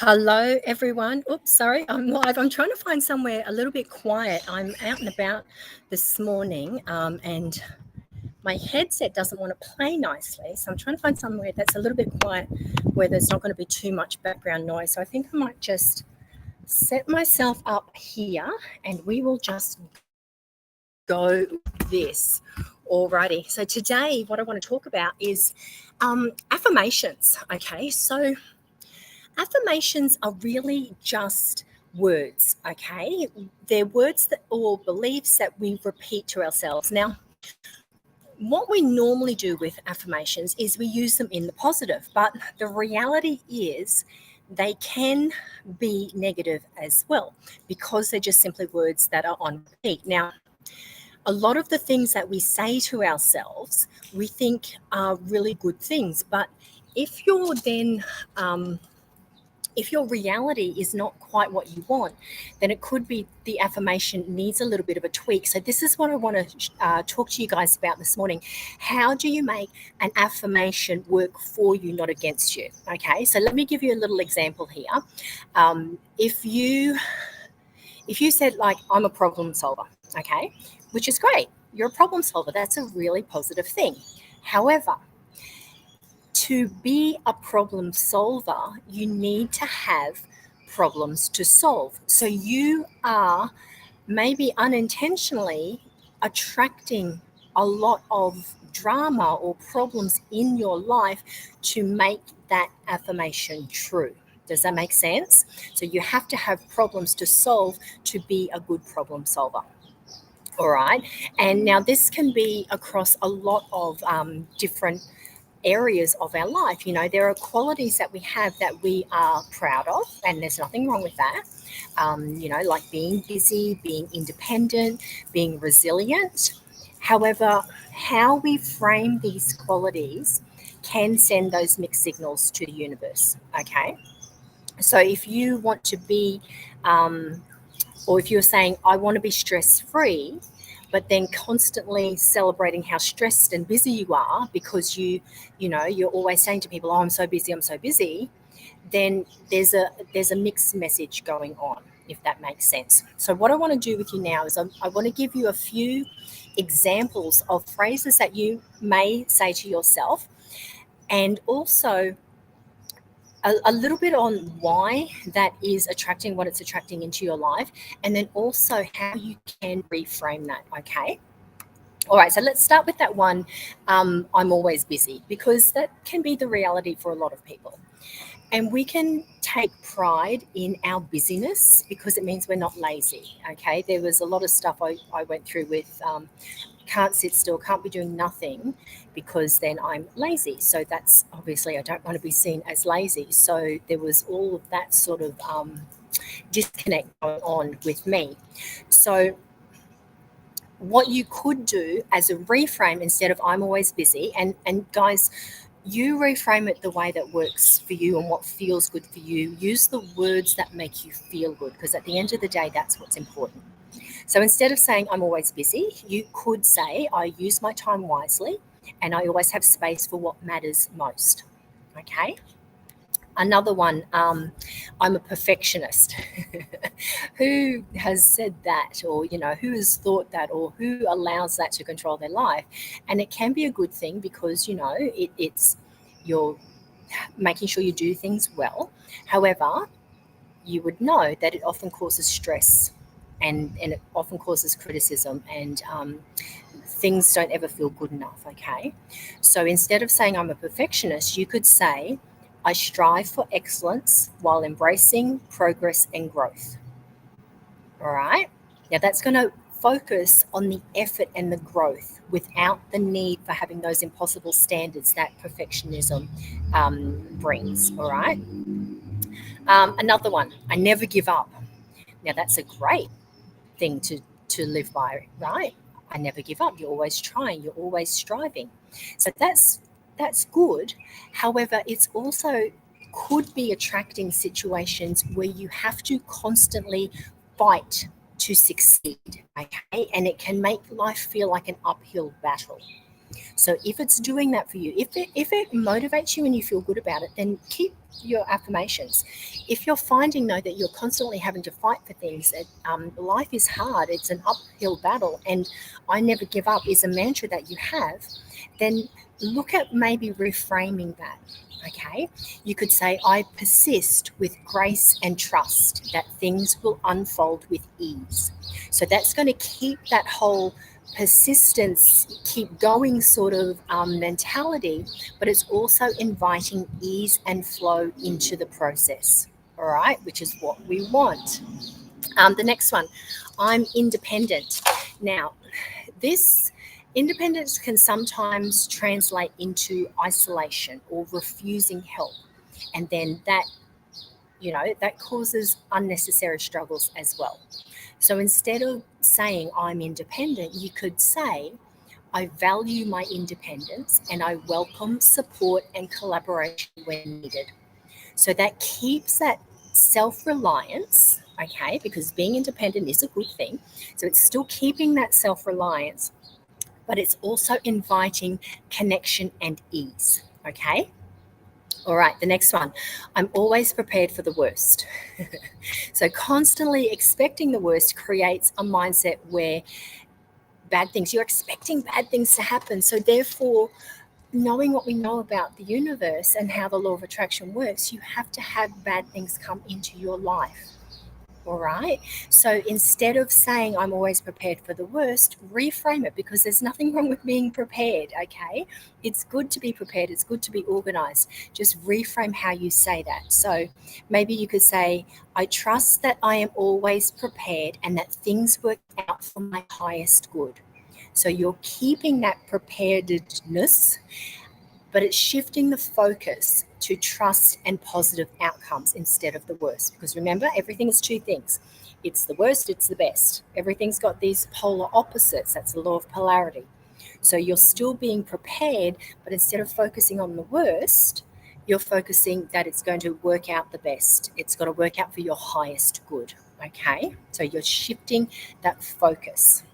Hello, everyone. Oops, sorry, I'm live. I'm trying to find somewhere a little bit quiet. I'm out and about this morning, and my headset doesn't want to play nicely. So I'm trying to find somewhere that's a little bit quiet where there's not going to be too much background noise. So I think I might just set myself up here and we will just go with this. Alrighty. So today, what I want to talk about is affirmations. Okay. So affirmations are really just words, okay? They're words that or beliefs that we repeat to ourselves. Now, what we normally do with affirmations is we use them in the positive, but the reality is they can be negative as well because they're just simply words that are on repeat. Now, a lot of the things that we say to ourselves, we think are really good things, but if you're then if your reality is not quite what you want, then it could be the affirmation needs a little bit of a tweak. So, this is what I want to talk to you guys about this morning. How do you make an affirmation work for you, not against you? Okay, so let me give you a little example here. If you said, like, I'm a problem solver, okay, which is great, you're a problem solver, that's a really positive thing. However, to be a problem solver, you need to have problems to solve. So you are maybe unintentionally attracting a lot of drama or problems in your life to make that affirmation true. Does that make sense? So you have to have problems to solve to be a good problem solver. All right. And now this can be across a lot of different areas of our life. You know, there are qualities that we have that we are proud of, and there's nothing wrong with that. Like being busy, being independent, being resilient. However, how we frame these qualities can send those mixed signals to the universe. Okay. So if you want to be, or if you're saying, I want to be stress free, but then constantly celebrating how stressed and busy you are because you're always saying to people, oh, I'm so busy, then there's a mixed message going on, if that makes sense. So what I want to do with you now is I want to give you a few examples of phrases that you may say to yourself, and also a little bit on why that is attracting what it's attracting into your life, and then also how you can reframe that. Okay. All right, so let's start with that one. I'm always busy, because that can be the reality for a lot of people. And we can take pride in our busyness because it means we're not lazy. Okay, there was a lot of stuff I went through with can't sit still, can't be doing nothing, because then I'm lazy. So that's obviously, I don't want to be seen as lazy. So there was all of that sort of disconnect going on with me. So what you could do as a reframe, instead of I'm always busy, and guys, you reframe it the way that works for you and what feels good for you. Use the words that make you feel good, because at the end of the day, that's what's important. So instead of saying I'm always busy, you could say I use my time wisely and I always have space for what matters most. Okay. Another one, I'm a perfectionist. Who has said that, or who has thought that, or who allows that to control their life? And it can be a good thing, because it's you're making sure you do things well. However, you would know that it often causes stress, and it often causes criticism, and things don't ever feel good enough. Okay. So instead of saying I'm a perfectionist, you could say I strive for excellence while embracing progress and growth. All right. Now that's going to focus on the effort and the growth without the need for having those impossible standards that perfectionism brings. All right. Another one, I never give up. Now that's a great thing to live by, right? I never give up. You're always trying. You're always striving. So that's good. However, it's also could be attracting situations where you have to constantly fight to succeed. Okay, and it can make life feel like an uphill battle. So if it's doing that for you, if it motivates you and you feel good about it, then keep your affirmations. If you're finding though that you're constantly having to fight for things, that life is hard, it's an uphill battle, and I never give up is a mantra that you have, then look at maybe reframing that. Okay, you could say, I persist with grace and trust that things will unfold with ease. So that's going to keep that whole persistence, keep going sort of mentality, but it's also inviting ease and flow into the process. All right, which is what we want. The next one, I'm independent. Now, this independence can sometimes translate into isolation or refusing help. And then that causes unnecessary struggles as well. So instead of saying I'm independent, you could say, I value my independence and I welcome support and collaboration when needed. So that keeps that self reliance, okay, because being independent is a good thing. So it's still keeping that self reliance, but it's also inviting connection and ease, okay? All right, the next one. I'm always prepared for the worst. So constantly expecting the worst creates a mindset where you're expecting bad things to happen. So therefore, knowing what we know about the universe and how the law of attraction works, you have to have bad things come into your life. All right. So instead of saying I'm always prepared for the worst, reframe it, because there's nothing wrong with being prepared. Okay. It's good to be prepared. It's good to be organized. Just reframe how you say that. So maybe you could say, I trust that I am always prepared and that things work out for my highest good. So you're keeping that preparedness, but it's shifting the focus to trust and positive outcomes instead of the worst. Because remember, everything is two things. It's the worst, it's the best. Everything's got these polar opposites. That's the law of polarity. So you're still being prepared, but instead of focusing on the worst, you're focusing that it's going to work out the best. It's got to work out for your highest good. Okay? So you're shifting that focus.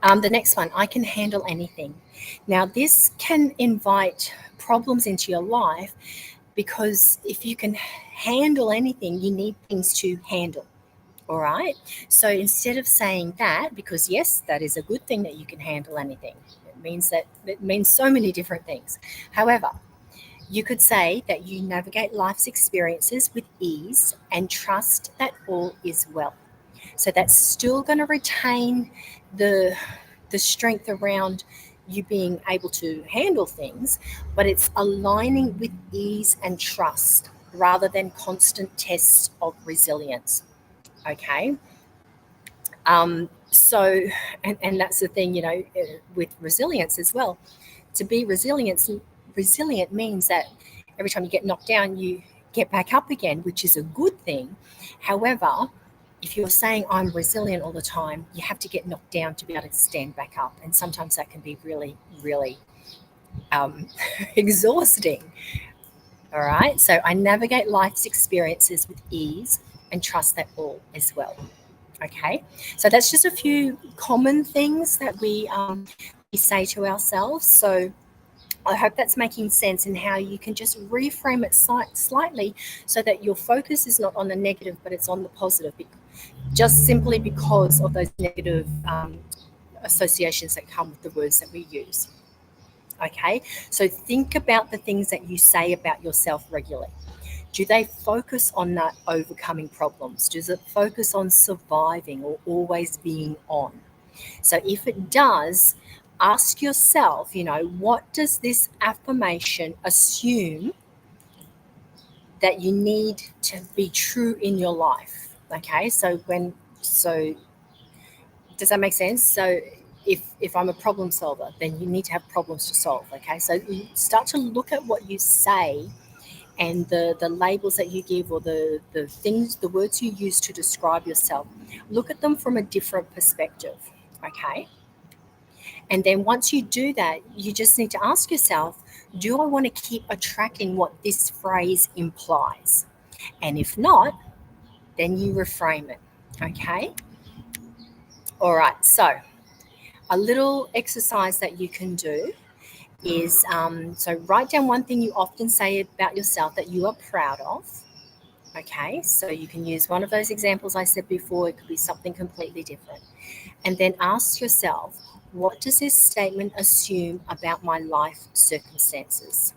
The next one, I can handle anything. Now, this can invite problems into your life, because if you can handle anything, you need things to handle. All right. So instead of saying that, because yes, that is a good thing that you can handle anything, it means so many different things. However, you could say that you navigate life's experiences with ease and trust that all is well. So that's still going to retain the strength around you being able to handle things, but it's aligning with ease and trust rather than constant tests of resilience. Okay. So, and that's the thing, with resilience as well. To be resilient means that every time you get knocked down, you get back up again, which is a good thing. However, if you're saying I'm resilient all the time, you have to get knocked down to be able to stand back up. And sometimes that can be really, really exhausting. All right. So I navigate life's experiences with ease and trust that all is well. Okay. So that's just a few common things that we say to ourselves. So I hope that's making sense, and how you can just reframe it slightly so that your focus is not on the negative, but it's on the positive, just simply because of those negative associations that come with the words that we use. Okay, so think about the things that you say about yourself regularly. Do they focus on that overcoming problems? Does it focus on surviving or always being on? So if it does, ask yourself, what does this affirmation assume that you need to be true in your life? Okay, so does that make sense? So if I'm a problem solver, then you need to have problems to solve. Okay, so you start to look at what you say and the labels that you give, or the words you use to describe yourself. Look at them from a different perspective. Okay. And then once you do that, you just need to ask yourself, do I want to keep attracting what this phrase implies? And if not, then you reframe it. Okay. All right. So a little exercise that you can do is so write down one thing you often say about yourself that you are proud of. Okay, so you can use one of those examples I said before. It could be something completely different. And then ask yourself, what does this statement assume about my life circumstances?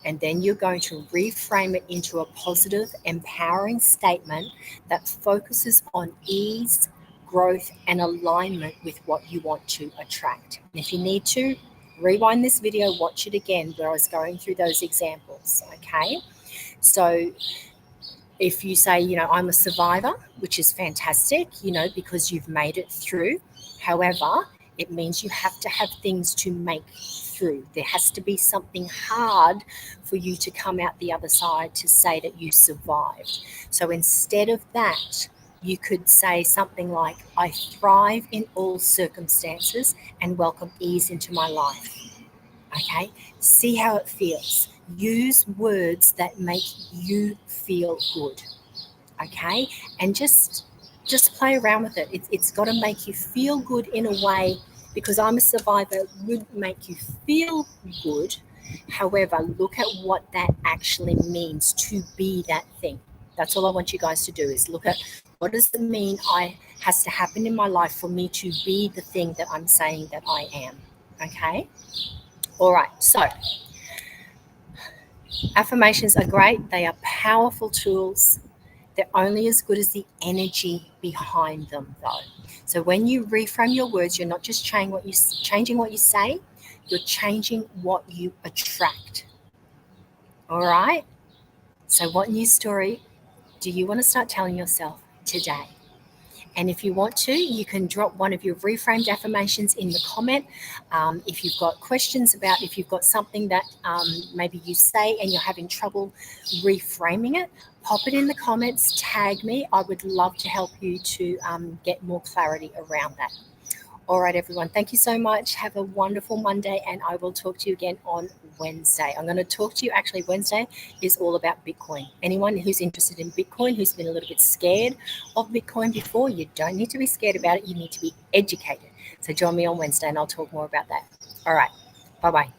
And then you're going to reframe it into a positive, empowering statement that focuses on ease, growth, and alignment with what you want to attract. And if you need to, rewind this video, watch it again where I was going through those examples. Okay, so if you say, I'm a survivor, which is fantastic, because you've made it through. However, it means you have to have things to make through. There has to be something hard for you to come out the other side to say that you survived. So instead of that, you could say something like, I thrive in all circumstances and welcome ease into my life. Okay, see how it feels. Use words that make you feel good. Okay, and just play around with it. It's got to make you feel good in a way, because I'm a survivor would make you feel good. However, look at what that actually means to be that thing. That's all I want you guys to do, is look at what does it mean has to happen in my life for me to be the thing that I'm saying that I am. Okay. All right, so affirmations are great. They are powerful tools. They're only as good as the energy behind them, though. So when you reframe your words, you're not just changing what you say, you're changing what you attract. All right? So what new story do you want to start telling yourself today? And if you want to, you can drop one of your reframed affirmations in the comment. If you've got questions about, if you've got something that maybe you say and you're having trouble reframing it, pop it in the comments, tag me. I would love to help you to get more clarity around that. All right, everyone. Thank you so much. Have a wonderful Monday, and I will talk to you again on Wednesday. I'm going to talk to you. Actually, Wednesday is all about Bitcoin. Anyone who's interested in Bitcoin, who's been a little bit scared of Bitcoin before, you don't need to be scared about it. You need to be educated. So join me on Wednesday, and I'll talk more about that. All right. Bye-bye.